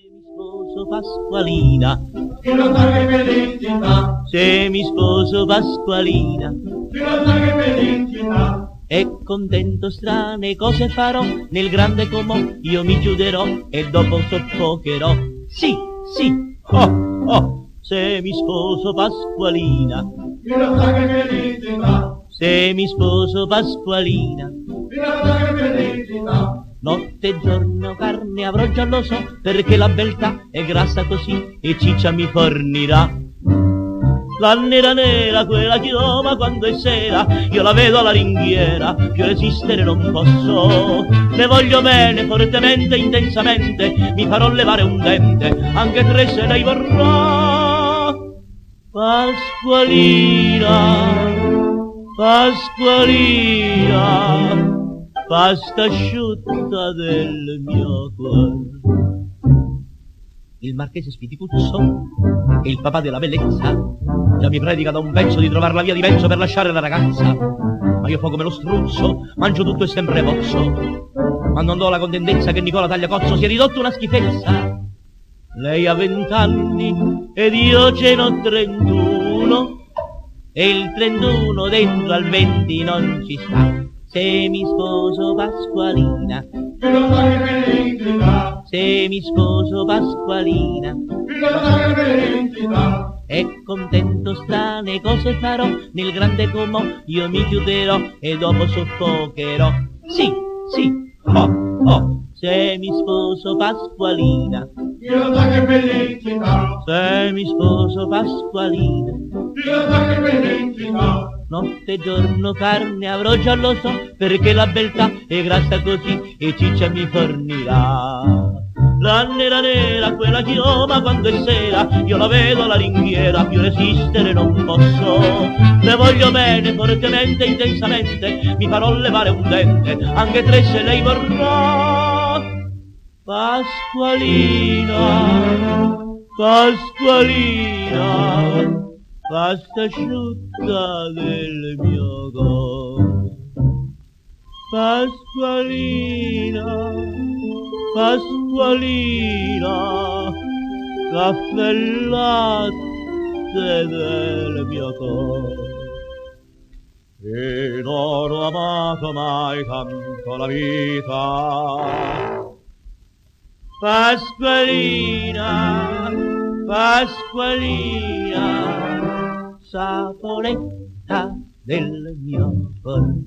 mi sposo Pasqualina, chi lo sa che felicità, se mi sposo Pasqualina, chi lo sa che felicità, e contento strane cose farò, nel grande comò io mi chiuderò e dopo soffocherò. Sì, sì, oh, oh, se mi sposo Pasqualina, chi lo sa che felicità, se mi sposo Pasqualina, chi lo sa che felicità, notte e giorno carne avrò, già lo so, perché la beltà è grassa così e ciccia mi fornirà. La nera nera, quella chioma quando è sera, io la vedo alla ringhiera, più resistere non posso. Le voglio bene, fortemente, intensamente, mi farò levare un dente, anche tre se lei vorrà. Pasqualina, Pasqualina, pasta asciutta del mio cuore. Il marchese Spitipuzzo, che il papà della bellezza, già mi predica da un pezzo di trovar la via di mezzo per lasciare la ragazza. Ma io fo come lo struzzo, mangio tutto e sempre pozzo. Ma non do la contentezza che Nicola Tagliacozzo sia ridotto una schifezza. Lei ha 20 anni ed io ce n'ho 31, e il 31 dentro al 20 non ci sta. Se mi sposo Pasqualina, chi lo sa che felicità, se mi sposo Pasqualina, chi lo sa che felicità, e contento strane cose farò, nel grande comò io mi chiuderò e dopo soffocherò. Sì, sì, oh, oh, se mi sposo Pasqualina, chi lo sa che felicità, se mi sposo Pasqualina, chi lo sa che felicità, notte e giorno carne avrò, già lo so, perché la beltà è grassa così e ciccia mi fornirà. La nera nera, quella chioma quando è sera, io la vedo alla ringhiera, più resistere non posso. Le voglio bene, fortemente, intensamente, mi farò levare un dente, anche tre se lei vorrà. Pasqualina, Pasqualina, pasta asciutta del mio cuore. Pasqualina, Pasqualina, caffè e latte del mio cuore. E non ho amato mai tanto la vita. Pasqualina, Pasqualina, saporetta del mio cuore.